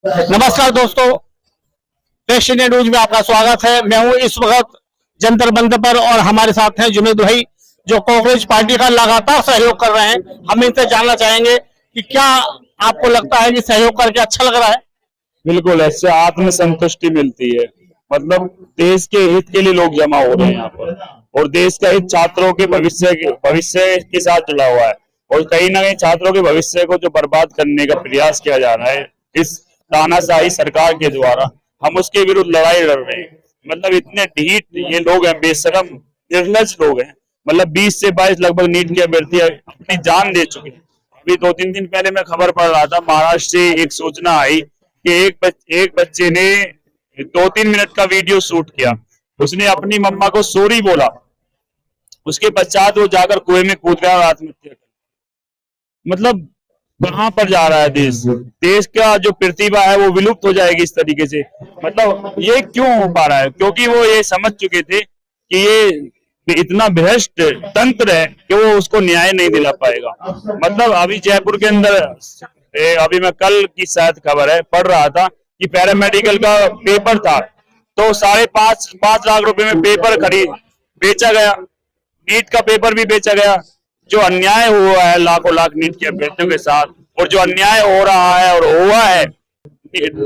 नमस्कार दोस्तों, देश इंडिया न्यूज में आपका स्वागत है। मैं हूं इस वक्त जंतर मंतर पर और हमारे साथ हैं जुनेद भाई, जो कांग्रेस पार्टी का लगातार सहयोग कर रहे हैं। हम इनसे जानना चाहेंगे कि क्या आपको लगता है कि सहयोग करके अच्छा लग रहा है? बिल्कुल, ऐसे आत्मसंतुष्टि मिलती है। मतलब देश के हित के लिए लोग जमा हो रहे हैं यहाँ पर, और देश का हित छात्रों के भविष्य के साथ जुड़ा हुआ है। और कहीं ना कहीं छात्रों के भविष्य को जो बर्बाद करने का प्रयास किया जा रहा है इस तानाशाही सरकार के द्वारा, हम उसके विरुद्ध लड़ाई लड़ रहे हैं। मतलब इतने ढीठ ये लोग हैं, बेशरम निर्लज लोग हैं। मतलब 20 से 22 लगभग नीट के अभ्यर्थी अपनी जान दे चुके हैं। अभी 2-3 दिन पहले मैं खबर पढ़ रहा था, महाराष्ट्र से एक सूचना आई कि एक बच्चे ने 2-3 मिनट का वीडियो शूट किया। उसने अपनी मम्मा को सॉरी बोला, उसके पश्चात वो जाकर कुएं में कूद गया और आत्महत्या कर। मतलब कहां पर जा रहा है देश का जो प्रतिभा है वो विलुप्त हो जाएगी इस तरीके से। मतलब ये क्यों हो पा रहा है? क्योंकि वो ये समझ चुके थे कि ये इतना भ्रष्ट तंत्र है कि वो उसको न्याय नहीं दिला पाएगा। मतलब अभी जयपुर के अंदर अभी मैं कल की शायद खबर है पढ़ रहा था कि पैरामेडिकल का पेपर था, तो 5.5 लाख रुपए में पेपर बेचा गया। नीट का पेपर भी बेचा गया। जो अन्याय हुआ है लाखों लाख नीट के अभ्यर्थियों के साथ, और जो अन्याय हो रहा है और हुआ है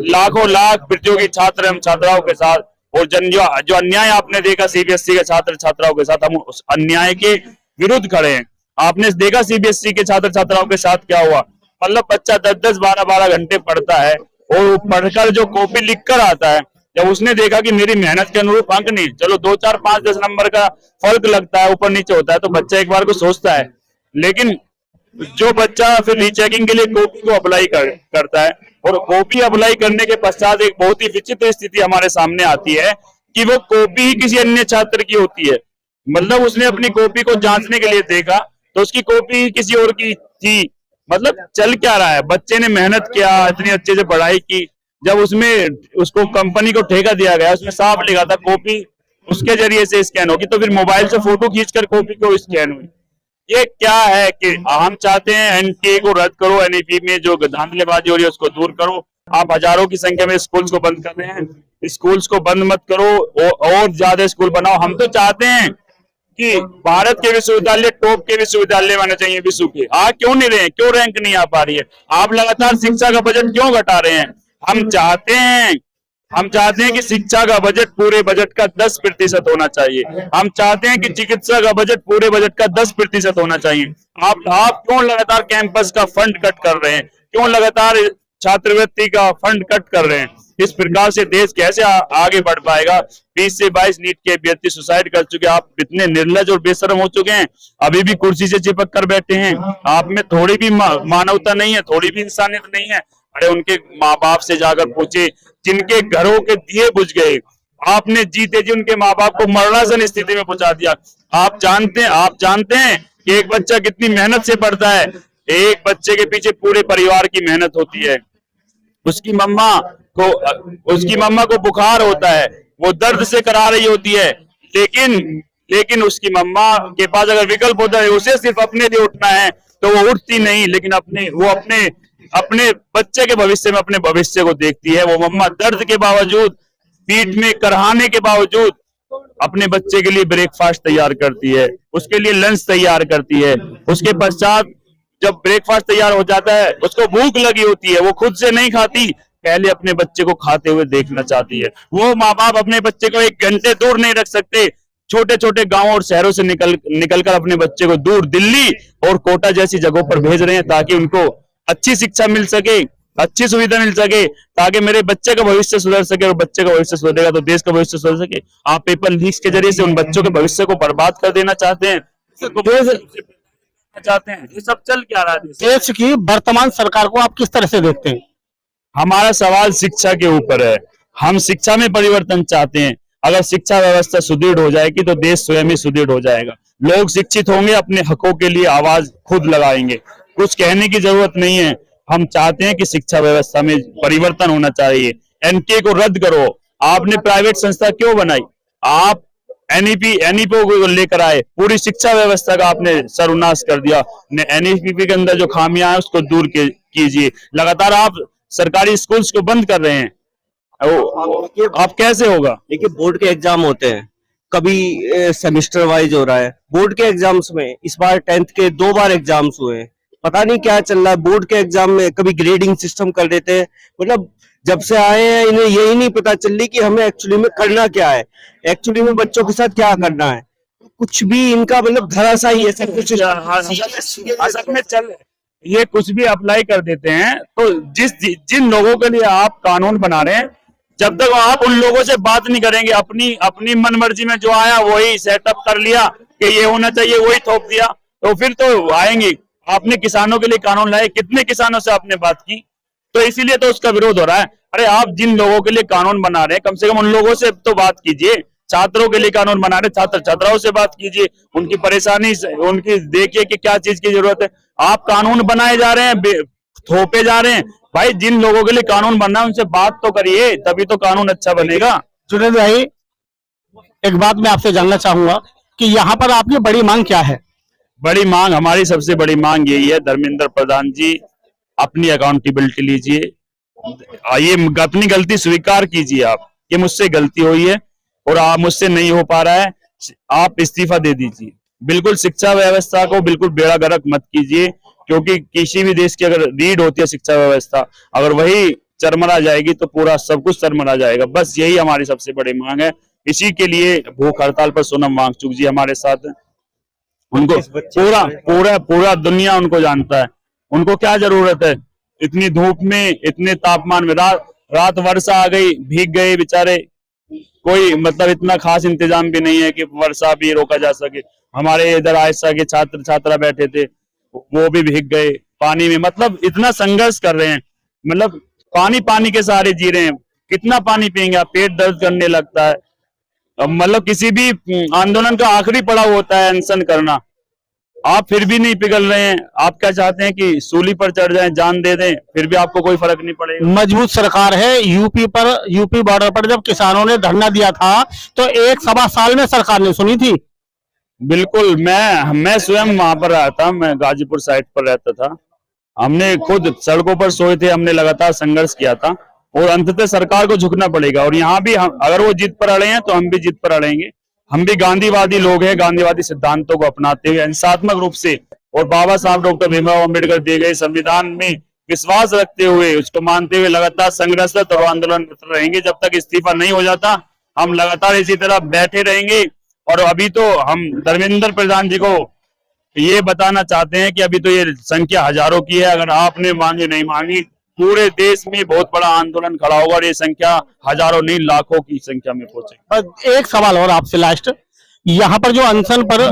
लाखों लाख प्रतियोगी छात्र एवं छात्राओं के साथ, और जो अन्याय आपने देखा सीबीएसई के छात्र छात्राओं के साथ, हम उस अन्याय के विरुद्ध खड़े हैं। आपने देखा सीबीएसई के छात्र छात्राओं के साथ क्या हुआ? मतलब बच्चा 10-10, 12-12 घंटे पढ़ता है और पढ़कर जो कॉपी लिख कर आता है, जब उसने देखा कि मेरी मेहनत के अनुरूप अंक नहीं, चलो 2, 4, 5, 10 नंबर का फर्क लगता है, ऊपर नीचे होता है, तो बच्चा एक बार को सोचता है। लेकिन जो बच्चा फिर रीचेकिंग के लिए कॉपी को अप्लाई करता है, और कॉपी अप्लाई करने के पश्चात एक बहुत ही विचित्र स्थिति हमारे सामने आती है कि वो कॉपी ही किसी अन्य छात्र की होती है। मतलब उसने अपनी कॉपी को जांचने के लिए देखा तो उसकी कॉपी किसी और की थी। मतलब चल क्या रहा है? बच्चे ने मेहनत किया, इतनी अच्छे से पढ़ाई की, जब उसको कंपनी को ठेका दिया गया, उसमें साफ लिखा था कॉपी उसके जरिए से स्कैन होगी, तो फिर मोबाइल से फोटो खींचकर कॉपी को स्कैन हुई। ये क्या है कि हम चाहते हैं एनटीए को रद्द करो, एनईपी में जो धांधलेबाजी हो रही है उसको दूर करो। आप हजारों की संख्या में स्कूल्स को बंद कर रहे हैं, स्कूल्स को बंद मत करो और ज्यादा स्कूल बनाओ। हम तो चाहते हैं कि भारत के विश्वविद्यालय टॉप के विश्वविद्यालय माने चाहिए विश्व के। क्यों नहीं रहे? क्यों रैंक नहीं आ पा रही है? आप लगातार शिक्षा का बजट क्यों घटा रहे हैं? हम चाहते हैं कि शिक्षा का बजट पूरे बजट का 10% होना चाहिए। हम चाहते हैं कि चिकित्सा का बजट पूरे बजट का 10% होना चाहिए। आप क्यों लगातार कैंपस का फंड कट कर रहे हैं? क्यों लगातार छात्रवृत्ति का फंड कट कर रहे हैं? इस प्रकार से देश कैसे आगे बढ़ पाएगा? 20 से 22 नीट के अभ्यर्थी सुसाइड कर चुके हैं। आप इतने निर्लज और बेशरम हो चुके हैं, अभी भी कुर्सी से चिपक कर बैठे हैं। आप में थोड़ी भी मानवता नहीं है, थोड़ी भी इंसानियत नहीं है। अरे उनके माँ बाप से जाकर पूछे जिनके घरों के दिए बुझ गए। आपने जीते जी उनके माँ बाप को मरणासन स्थिति में पहुंचा दिया। आप जानते हैं कि एक बच्चा कितनी मेहनत से पढ़ता है। एक बच्चे के पीछे पूरे परिवार की मेहनत होती है। उसकी मम्मा को बुखार होता है, वो दर्द से करा रही होती है, लेकिन उसकी मम्मा के पास अगर विकल्प होता है, उसे सिर्फ अपने लिए उठना है तो वो उठती नहीं, लेकिन अपने बच्चे के भविष्य में अपने भविष्य को देखती है। वो मम्मा दर्द के बावजूद, पीठ में करहाने के बावजूद अपने बच्चे के लिए ब्रेकफास्ट तैयार करती है, उसके लिए लंच तैयार करती है। उसके पश्चात जब ब्रेकफास्ट तैयार हो जाता है, उसको भूख लगी होती है, वो खुद से नहीं खाती, पहले अपने बच्चे को खाते हुए देखना चाहती है। वो माँ बाप अपने बच्चे को 1 घंटे दूर नहीं रख सकते। छोटे छोटे गांवों और शहरों से निकलकर अपने बच्चे को दूर दिल्ली और कोटा जैसी जगहों पर भेज रहे हैं, ताकि उनको अच्छी शिक्षा मिल सके, अच्छी सुविधा मिल सके, ताकि मेरे बच्चे का भविष्य सुधर सके, और बच्चे का भविष्य सुधरेगा तो देश का भविष्य सुधर सके। आप पेपर लीक के जरिए से उन बच्चों के भविष्य को बर्बाद कर देना चाहते हैं। ये सब चल क्या रहा है? देश की वर्तमान सरकार को आप किस तरह से देखते हैं? हमारा सवाल शिक्षा के ऊपर है। हम शिक्षा में परिवर्तन चाहते हैं। अगर शिक्षा व्यवस्था सुदृढ़ हो जाएगी तो देश स्वयं ही सुदृढ़ हो जाएगा। लोग शिक्षित होंगे, अपने हकों के लिए आवाज खुद लगाएंगे, कुछ कहने की जरूरत नहीं है। हम चाहते हैं कि शिक्षा व्यवस्था में परिवर्तन होना चाहिए। एनटीए को रद्द करो। आपने प्राइवेट संस्था क्यों बनाई? आप एनईपी को लेकर आए, पूरी शिक्षा व्यवस्था का आपने सर्वनाश कर दिया। एनईपी के अंदर जो खामियां हैं उसको दूर कीजिए। लगातार आप सरकारी स्कूल्स को बंद कर रहे हैं। आप कैसे होगा? देखिए, बोर्ड के एग्जाम होते हैं, कभी सेमेस्टर वाइज हो रहा है। बोर्ड के एग्जाम्स में इस बार 10th के 2 बार एग्जाम्स हुए हैं। पता नहीं क्या चल रहा है बोर्ड के एग्जाम में, कभी ग्रेडिंग सिस्टम कर देते हैं। मतलब जब से आए हैं इन्हें यही नहीं पता चल रही कि हमें एक्चुअली में करना क्या है, एक्चुअली में बच्चों के साथ क्या करना है। कुछ भी इनका मतलब धराशायी है सब कुछ। असल में चल ये कुछ भी अप्लाई कर देते हैं। तो जिन लोगों के लिए आप कानून बना रहे हैं, जब तक आप उन लोगों से बात नहीं करेंगे, अपनी मन मर्जी में जो आया वही सेटअप कर लिया कि ये होना चाहिए, वही थोप दिया, तो फिर तो आएंगे। आपने किसानों के लिए कानून लाए, कितने किसानों से आपने बात की? तो इसीलिए तो उसका विरोध हो रहा है। अरे आप जिन लोगों के लिए कानून बना रहे हैं, कम से कम उन लोगों से तो बात कीजिए। छात्रों के लिए कानून बना रहे, छात्र छात्राओं से बात कीजिए, उनकी परेशानी उनकी देखिए कि क्या चीज की जरूरत है। आप कानून बनाए जा रहे हैं, थोपे जा रहे हैं। भाई जिन लोगों के लिए कानून बनना है उनसे बात तो करिए, तभी तो कानून अच्छा बनेगा। जुनेद भाई, एक बात मैं आपसे जानना चाहूंगा कि यहाँ पर आपकी बड़ी मांग क्या है? बड़ी मांग, हमारी सबसे बड़ी मांग यही है, धर्मेंद्र प्रधान जी अपनी अकाउंटेबिलिटी लीजिए। ये अपनी गलती स्वीकार कीजिए आप कि मुझसे गलती हुई है और आप मुझसे नहीं हो पा रहा है, आप इस्तीफा दे दीजिए। बिल्कुल शिक्षा व्यवस्था को बिल्कुल बेड़ा गर्क मत कीजिए, क्योंकि किसी भी देश की अगर रीढ़ होती है शिक्षा व्यवस्था, अगर वही चरमरा जाएगी तो पूरा सब कुछ चरमरा जाएगा। बस यही हमारी सबसे बड़ी मांग है। इसी के लिए भूख हड़ताल पर सोनम वांगचुक जी हमारे साथ हैं। उनको पूरा दुनिया उनको जानता है। उनको क्या जरूरत है इतनी धूप में, इतने तापमान में? रात वर्षा आ गई, भीग गए बेचारे। कोई मतलब इतना खास इंतजाम भी नहीं है कि वर्षा भी रोका जा सके। हमारे इधर आयशा के छात्र छात्रा बैठे थे, वो भी भीग गए पानी में। मतलब इतना संघर्ष कर रहे हैं, मतलब पानी के सहारे जी रहे हैं। कितना पानी पियेंगे आप? पेट दर्द करने लगता है। मतलब किसी भी आंदोलन का आखिरी पड़ाव होता है अनशन करना। आप फिर भी नहीं पिघल रहे हैं। आप क्या चाहते हैं कि सूली पर चढ़ जाएं, जान दे दें, फिर भी आपको कोई फर्क नहीं पड़ेगा? मजबूत सरकार है। यूपी बॉर्डर पर जब किसानों ने धरना दिया था तो 1 सवा साल में सरकार ने सुनी थी। बिल्कुल, मैं स्वयं वहां पर रहा था, मैं गाजीपुर साइड पर रहता था। हमने खुद सड़कों पर सोए थे, हमने लगातार संघर्ष किया था और अंततः सरकार को झुकना पड़ेगा। और यहाँ भी हम अगर वो जिद पर अड़े हैं तो हम भी जिद पर अड़ेंगे। हम भी गांधीवादी लोग हैं, गांधीवादी सिद्धांतों को अपनाते हुए हिंसात्मक रूप से और बाबा साहब डॉक्टर भीमराव अम्बेडकर दिए गए संविधान में विश्वास रखते हुए, उसको मानते हुए लगातार संघर्षरत और आंदोलन रहेंगे। जब तक इस्तीफा नहीं हो जाता हम लगातार इसी तरह बैठे रहेंगे। और अभी तो हम धर्मेंद्र प्रधान जी को ये बताना चाहते हैं कि अभी तो ये संख्या हजारों की है। अगर आपने मांगी नहीं मांगी, पूरे देश में बहुत बड़ा आंदोलन खड़ा होगा और ये संख्या हजारों नहीं लाखों की संख्या में पहुंचेगी। एक सवाल और आपसे लास्ट, यहाँ पर जो अनशन पर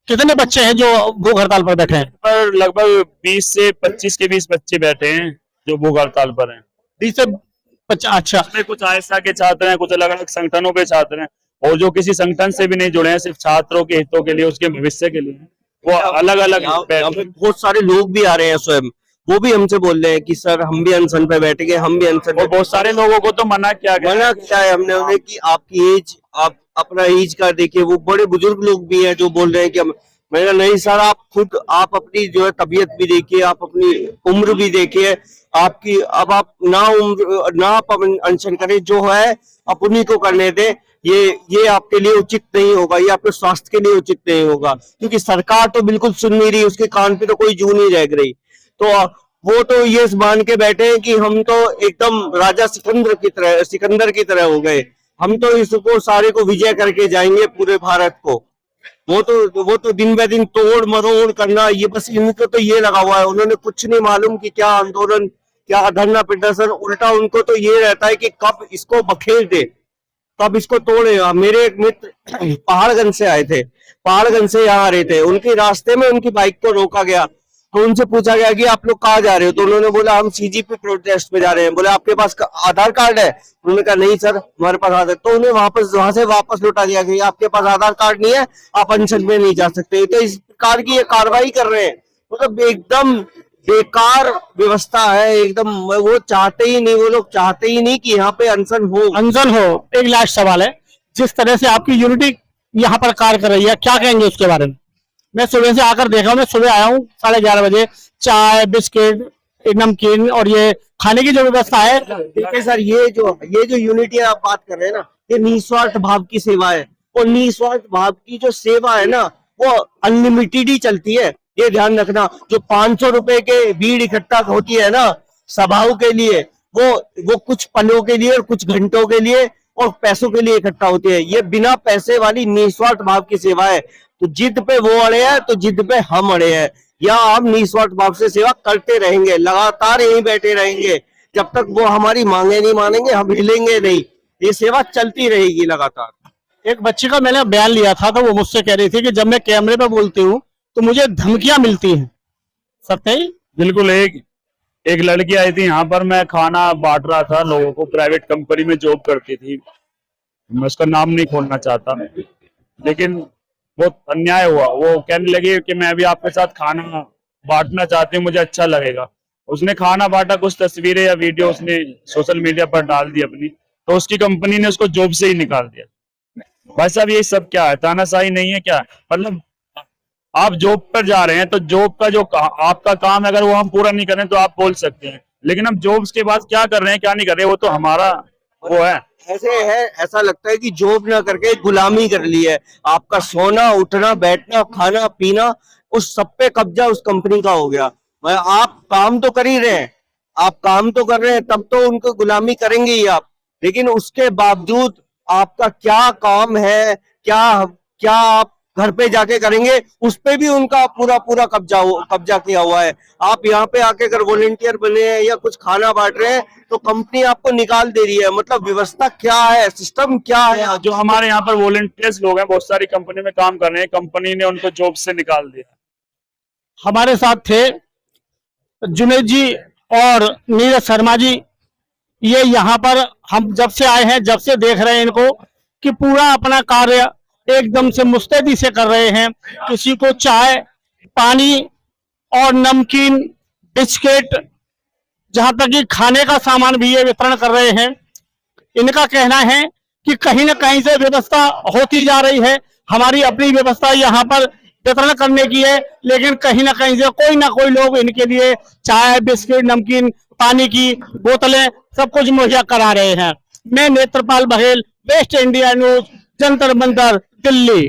कितने बच्चे हैं जो भूख हड़ताल पर बैठे हैं? पर लगभग 20 से 25 के 20 बच्चे बैठे हैं जो भूख हड़ताल पर हैं। 20 से 25? अच्छा, इसमें कुछ आयशा के छात्र हैं, कुछ अलग अलग संगठनों के छात्र हैं और जो किसी संगठन से भी नहीं जुड़े हैं, सिर्फ छात्रों के हितों के लिए, उसके भविष्य के लिए वो अलग अलग। बहुत सारे लोग भी आ रहे हैं स्वयं, वो भी हमसे बोल रहे हैं कि सर हम भी अनशन पे बैठेंगे, हम भी अनशन। और बहुत सारे लोगों को तो मना किया गया है हमने उन्हें कि आपकी एज, आप अपना एज कार्ड देखिए। वो बड़े बुजुर्ग लोग भी हैं जो बोल रहे हैं कि मैंने नहीं सर, आप खुद आप अपनी जो है तबीयत भी देखिए, आप अपनी उम्र भी देखिए आपकी। अब आप ना आप अनशन करें, जो है अपनी को करने दें। ये आपके लिए उचित नहीं होगा, ये आपके स्वास्थ्य के लिए उचित नहीं होगा, क्योंकि सरकार तो बिल्कुल सुन नहीं रही, उसके कान पे तो कोई जू नहीं रह रही। तो वो तो ये मान के बैठे हैं कि हम तो एकदम राजा सिकंदर की तरह हो गए, हम तो इसको सारे को विजय करके जाएंगे पूरे भारत को। वो तो दिन ब दिन तोड़ मरोड़ करना, ये बस इनको तो ये लगा हुआ है। उन्होंने कुछ नहीं मालूम कि क्या आंदोलन, क्या धरना प्रदर्शन। उल्टा उनको तो ये रहता है कि कब इसको बखेर दे, कब इसको तोड़े। मेरे एक मित्र पहाड़गंज से आए थे, पहाड़गंज से यहाँ आ रहे थे, उनके रास्ते में उनकी बाइक को रोका गया तो उनसे पूछा गया कि आप लोग कहाँ जा रहे हो? तो उन्होंने बोला हम सीजीपी प्रोटेस्ट पे जा रहे हैं। बोले आपके पास आधार कार्ड है? उन्होंने कहा नहीं सर हमारे पास आधार। तो उन्हें वहां से वापस लौटा दिया कि आपके पास आधार कार्ड नहीं है, आप अनशन में नहीं जा सकते। तो इस प्रकार की ये कार्रवाई कर रहे हैं। मतलब एकदम बेकार व्यवस्था है एकदम। वो चाहते ही नहीं, वो लोग चाहते ही नहीं कि यहाँ पे अनशन हो। एक लास्ट सवाल है, जिस तरह से आपकी यूनिटी यहाँ पर कार्य कर रही है, क्या कहेंगे उसके बारे में? मैं सुबह से आकर देखा हूँ, मैं सुबह आया हूँ 11:30 बजे, चाय बिस्किट नमकीन और ये खाने की जो व्यवस्था है। देखिए सर, ये जो यूनिटी आप बात कर रहे हैं ना, ये निस्वार्थ भाव की सेवा है। और निस्वार्थ भाव की जो सेवा है ना, वो अनलिमिटेड ही चलती है। ये ध्यान रखना, जो 500 रुपए के भीड़ इकट्ठा होती है ना सभाओं के लिए, वो कुछ पलों के लिए और कुछ घंटों के लिए और पैसों के लिए इकट्ठा होती है। ये बिना पैसे वाली निस्वार्थ भाव की सेवा है। तो जिद पे वो अड़े हैं तो जिद पे हम अड़े हैं। या हम निस्वार्थ भाव से सेवा करते रहेंगे, लगातार यहीं बैठे रहेंगे जब तक वो हमारी मांगे नहीं मानेंगे, हम हिलेंगे नहीं। ये सेवा चलती रहेगी लगातार। एक बच्ची का मैंने बयान लिया था, तो वो मुझसे कह रही थी कि जब मैं कैमरे पे बोलती हूँ तो मुझे धमकियां मिलती हैं। सत्य है? बिल्कुल। एक लड़की आई थी यहाँ पर, मैं खाना बांट रहा था लोगों को, प्राइवेट कंपनी में जॉब करती थी, मैं उसका नाम नहीं खोलना चाहता, लेकिन बहुत अन्याय हुआ। वो कहने लगी कि मैं भी आपके साथ खाना बांटना चाहती हूँ, मुझे अच्छा लगेगा। उसने खाना बांटा, कुछ तस्वीरें या वीडियो उसने सोशल मीडिया पर डाल दी अपनी, तो उसकी कंपनी ने उसको जॉब से ही निकाल दिया। भाई साहब, ये सब क्या है? तानाशाही नहीं है क्या? मतलब आप जॉब पर जा रहे हैं तो जॉब का जो आपका काम है, अगर वो हम पूरा नहीं करें तो आप बोल सकते हैं, लेकिन हम जॉब्स के बाद क्या कर रहे हैं क्या नहीं कर रहे, वो तो हमारा वो है। ऐसे है, ऐसा लगता है कि जॉब ना करके गुलामी कर ली है। आपका सोना, उठना, बैठना, खाना, पीना, उस सब पे कब्जा उस कंपनी का हो गया। आप काम तो कर ही रहे हैं, आप काम तो कर रहे हैं, तब तो उनको गुलामी करेंगे ही आप। लेकिन उसके बावजूद आपका क्या काम है, क्या आप घर पे जाके करेंगे, उस पे भी उनका पूरा कब्जा किया हुआ है। आप यहाँ पे आके अगर वॉलेंटियर बने हैं या कुछ खाना बांट रहे हैं तो कंपनी आपको निकाल दे रही है। मतलब व्यवस्था क्या है, सिस्टम क्या है? जो हमारे यहाँ पर वॉलंटियर्स लोग हैं, बहुत सारी कंपनी में काम कर रहे हैं, कंपनी ने उनको जॉब से निकाल दिया। हमारे साथ थे जुनेद जी और नीरज शर्मा जी। ये यहाँ पर हम जब से आए हैं, जब से देख रहे हैं इनको कि पूरा अपना कार्य एकदम से मुस्तैदी से कर रहे हैं। किसी को चाय, पानी और नमकीन, बिस्किट, जहां तक कि खाने का सामान भी ये वितरण कर रहे हैं। इनका कहना है कि कहीं ना कहीं से व्यवस्था होती जा रही है, हमारी अपनी व्यवस्था यहाँ पर वितरण करने की है, लेकिन कहीं ना कहीं से कोई ना कोई लोग इनके लिए चाय, बिस्किट, नमकीन, पानी की बोतलें सब कुछ मुहैया करा रहे हैं। मैं Netrapal Baghel, waste India news, Jantar Mantar, Delhi.